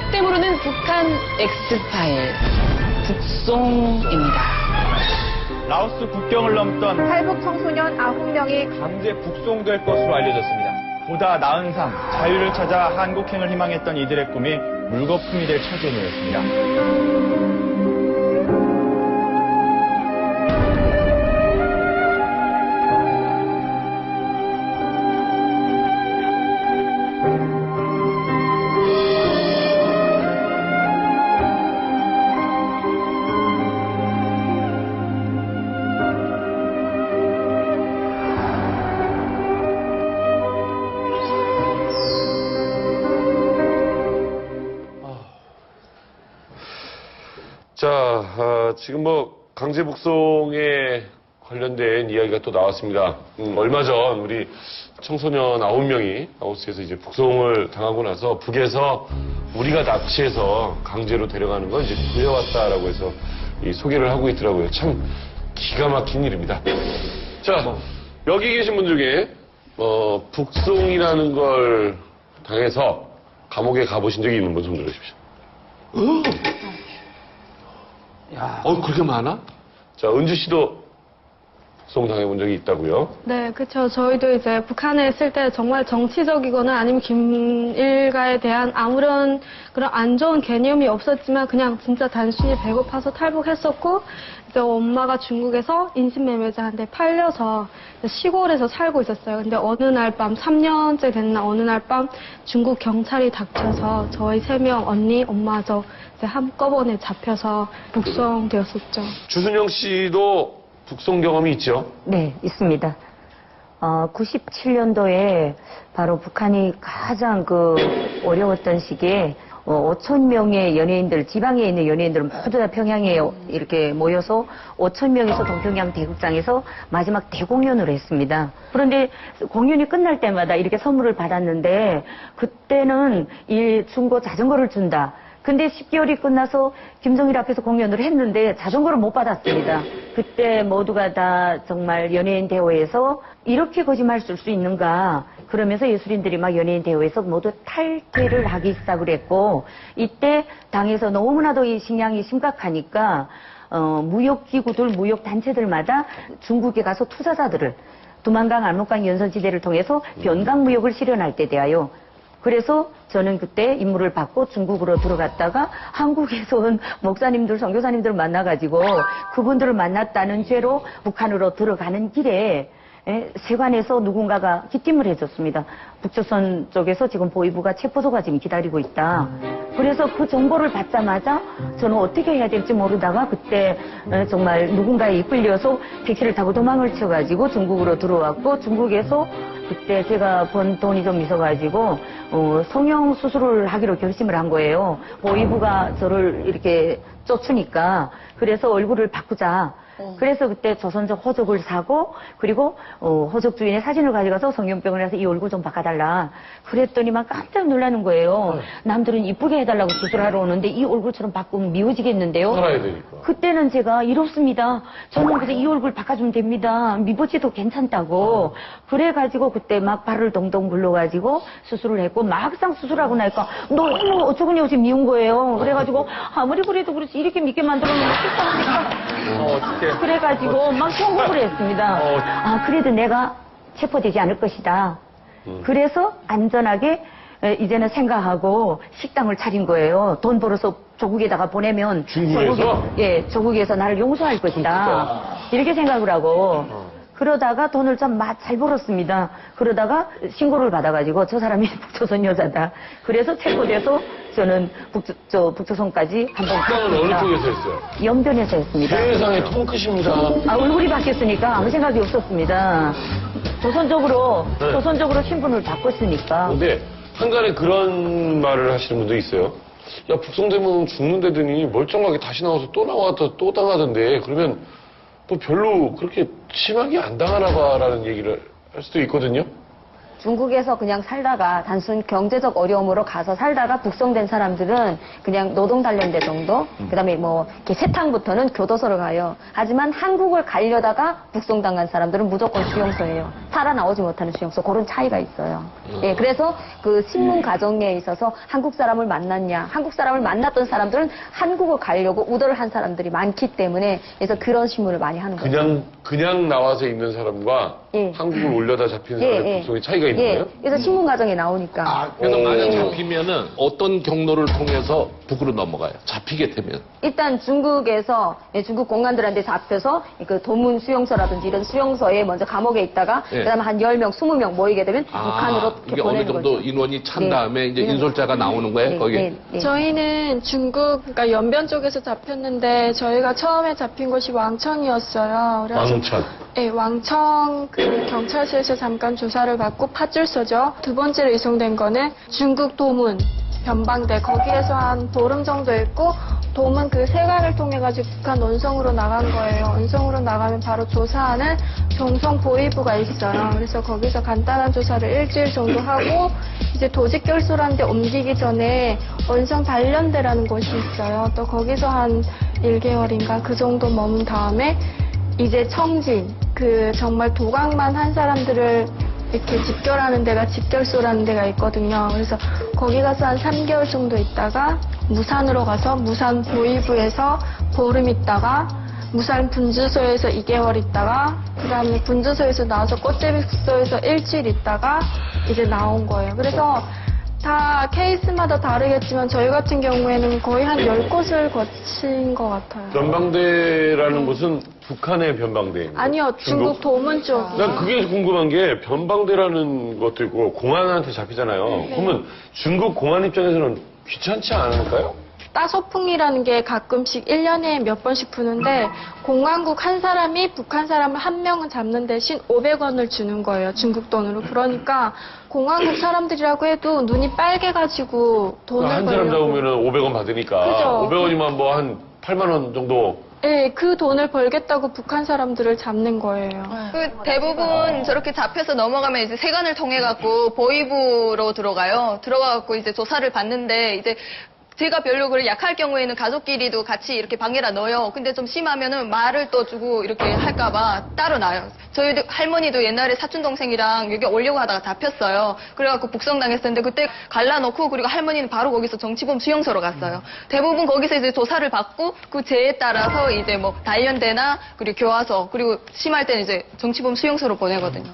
그때 모르는 북한 엑스파일, 북송입니다. 라오스 국경을 넘던 탈북 청소년 9명이 강제 북송될 것으로 알려졌습니다. 보다 나은 삶, 자유를 찾아 한국행을 희망했던 이들의 꿈이 물거품이 될 처지에 놓였습니다. 자, 지금 강제 북송에 관련된 이야기가 또 나왔습니다. 얼마 전 우리 청소년 9명이 라오스에서 이제 북송을 당하고 나서 북에서 우리가 납치해서 강제로 데려가는 건 이제 구해왔다라고 해서 이 소개를 하고 있더라고요. 참 기가 막힌 일입니다. 자, 여기 계신 분 중에 북송이라는 걸 당해서 감옥에 가보신 적이 있는 분 손 들어주십시오. 그렇게 많아? 자, 은주 씨도 북송 당해본 적이 있다고요? 네, 그렇죠. 저희도 이제 북한에 있을 때 정말 정치적이거나 아니면 김일가에 대한 아무런 그런 안 좋은 개념이 없었지만 그냥 진짜 단순히 배고파서 탈북했었고 이제 엄마가 중국에서 인신매매자한테 팔려서 시골에서 살고 있었어요. 근데 어느 날 밤 3년째 됐나 어느 날 밤 중국 경찰이 닥쳐서 저희 3명 언니, 엄마 저 이제 한꺼번에 잡혀서 북송되었었죠. 주순영 씨도 북송 경험이 있죠? 네, 있습니다. 97년도에 바로 북한이 가장 어려웠던 시기에 5천 명의 연예인들, 지방에 있는 연예인들 모두 다 평양에 이렇게 모여서 5천 명에서 동평양 대극장에서 마지막 대공연을 했습니다. 그런데 공연이 끝날 때마다 이렇게 선물을 받았는데 그때는 중고 자전거를 준다. 근데 10개월이 끝나서 김정일 앞에서 공연을 했는데 자전거를 못 받았습니다. 그때 모두가 다 정말 연예인 대회에서 이렇게 거짓말 쓸 수 있는가 그러면서 예술인들이 막 연예인 대회에서 모두 탈퇴를 하기 시작을 했고 이때 당에서 너무나도 이 식량이 심각하니까 무역기구들, 무역단체들마다 중국에 가서 투자자들을 두만강, 알목강 연선지대를 통해서 변강무역을 실현할 때 대하여 그래서 저는 그때 임무를 받고 중국으로 들어갔다가 한국에서 온 목사님들, 선교사님들 만나가지고 그분들을 만났다는 죄로 북한으로 들어가는 길에 세관에서 누군가가 기침을 해줬습니다. 북조선 쪽에서 지금 보위부가 체포소가 지금 기다리고 있다. 그래서 그 정보를 받자마자 저는 어떻게 해야 될지 모르다가 그때 정말 누군가에 이끌려서 택시를 타고 도망을 쳐가지고 중국으로 들어왔고 중국에서 그때 제가 번 돈이 좀 있어가지고 성형 수술을 하기로 결심을 한 거예요. 보위부가 저를 이렇게 쫓으니까 그래서 얼굴을 바꾸자. 그래서 그때 조선족 호적을 사고 그리고 호적 주인의 사진을 가져가서 성형병원에 가서 이 얼굴 좀 바꿔달라. 그랬더니만 깜짝 놀라는 거예요. 남들은 이쁘게 해달라고 수술하러 오는데 이 얼굴처럼 바꾸면 미워지겠는데요. 살아야 되니까. 그때는 제가 이렇습니다. 저는 그래서 이 얼굴 바꿔주면 됩니다. 미보지도 괜찮다고. 그래가지고 그때 막 발을 동동 굴러가지고 수술을 했고 막상 수술하고 나니까 너무 어쩌고니 지금 미운 거예요. 그래가지고 아무리 그래도 그렇지 이렇게 믿게 만들어놓으면 어떡해. 그래가지고 막 통곡을 했습니다. 그래도 내가 체포되지 않을 것이다. 그래서 안전하게 이제는 생각하고 식당을 차린 거예요. 돈 벌어서 조국에다가 보내면 중국에서? 조국에서 나를 용서할 것이다. 이렇게 생각을 하고 그러다가 돈을 좀 잘 벌었습니다. 그러다가 신고를 받아가지고 저 사람이 북조선 여자다. 그래서 체포돼서 저는 북조선까지 한번 식당은 어느 쪽에서 했어요? 영변에서 했습니다. 세상에 통 크십니다. 얼굴이 바뀌었으니까 아무 생각이 없었습니다. 조선적으로 신분을 바꿨으니까. 근데 한간에 그런 말을 하시는 분도 있어요. 야, 북송되면 죽는다더니 멀쩡하게 다시 나와서 또 나와서 또 당하던데 그러면 뭐 별로 그렇게 심하게 안 당하나 봐라는 얘기를 할 수도 있거든요. 중국에서 그냥 살다가 단순 경제적 어려움으로 가서 살다가 북송된 사람들은 그냥 노동단련대 정도, 그다음에 뭐 이렇게 세탕부터는 교도소를 가요. 하지만 한국을 가려다가 북송당한 사람들은 무조건 수용소예요. 살아나오지 못하는 수용소. 그런 차이가 있어요. 예, 그래서 그 신문 과정에 있어서 한국 사람을 만났냐, 한국 사람을 만났던 사람들은 한국을 가려고 우도를 한 사람들이 많기 때문에 그래서 그런 신문을 많이 하는 거예요. 그냥 나와서 있는 사람과 예. 한국을 올려다 잡히는 사람의 북송의 차이가 있는 거예요? 그래서 신문 과정에 나오니까. 그래서 만약 잡히면은 어떤 경로를 통해서 북으로 넘어가요? 잡히게 되면. 일단 중국에서 중국 공안들한테 잡혀서 그 도문 수용소라든지 이런 수용소에 먼저 감옥에 있다가 예. 그다음에 한 10명, 20명 모이게 되면 북한으로 이게 어느 보내는 정도 거죠. 인원이 찬 네. 다음에 이제 인솔자가 나오는 거예요? 거기. 저희는 중국, 그러니까 연변 쪽에서 잡혔는데 저희가 처음에 잡힌 곳이 왕청이었어요. 그래서 왕천. 네, 왕청 그 경찰서에서 잠깐 조사를 받고 파출소죠. 두 번째로 이송된 거는 중국 도문 변방대 거기에서 한 보름 정도 있고 도문 그 세관을 통해 가지고 북한 원성으로 나간 거예요. 원성으로 나가면 바로 조사하는 종성 보위부가 있어요. 그래서 거기서 간단한 조사를 일주일 정도 하고 이제 도직 결소라는 데 옮기기 전에 원성 단련대라는 곳이 있어요. 또 거기서 한 1개월인가 그 정도 머문 다음에 이제 청진 그 정말 도각만 한 사람들을 이렇게 집결하는 데가 집결소라는 데가 있거든요. 그래서 거기 가서 한 3개월 정도 있다가 무산으로 가서 무산 보위부에서 보름 있다가 무산 분주소에서 2개월 있다가 그 다음에 분주소에서 나와서 꽃제비 숙소에서 일주일 있다가 이제 나온 거예요. 그래서 다 케이스마다 다르겠지만 저희 같은 경우에는 거의 한 10곳을 거친 것 같아요. 변방대라는 곳은 북한의 변방대입니다. 아니요, 중국 도문 쪽. 난 그게 궁금한 게 변방대라는 것도 있고 공안한테 잡히잖아요. 그러면 중국 공안 입장에서는 귀찮지 않을까요? 따소풍이라는 게 가끔씩 1년에 몇 번씩 부는데 공안국 한 사람이 북한 사람을 한 명은 잡는 대신 500원을 주는 거예요. 중국 돈으로. 그러니까 공안국 사람들이라고 해도 눈이 빨개가지고 돈을 한 사람 벌려고. 잡으면 500원 받으니까 그죠. 500원이면 뭐 한 8만 원 정도. 네, 그 돈을 벌겠다고 북한 사람들을 잡는 거예요. 그 대부분 저렇게 잡혀서 넘어가면 이제 세관을 통해 갖고 보위부로 들어가요. 들어가 갖고 이제 조사를 받는데 이제 제가 별로 그래 약할 경우에는 가족끼리도 같이 이렇게 방에다 넣어요. 근데 좀 심하면은 말을 또 주고 이렇게 할까봐 따로 놔요. 저희 할머니도 옛날에 사촌 동생이랑 여기 오려고 하다가 잡혔어요. 그래갖고 북송당했었는데 그때 갈라놓고 그리고 할머니는 바로 거기서 정치범 수용소로 갔어요. 대부분 거기서 이제 조사를 받고 그 죄에 따라서 이제 뭐 단련대나 그리고 교화소 그리고 심할 때는 이제 정치범 수용소로 보내거든요.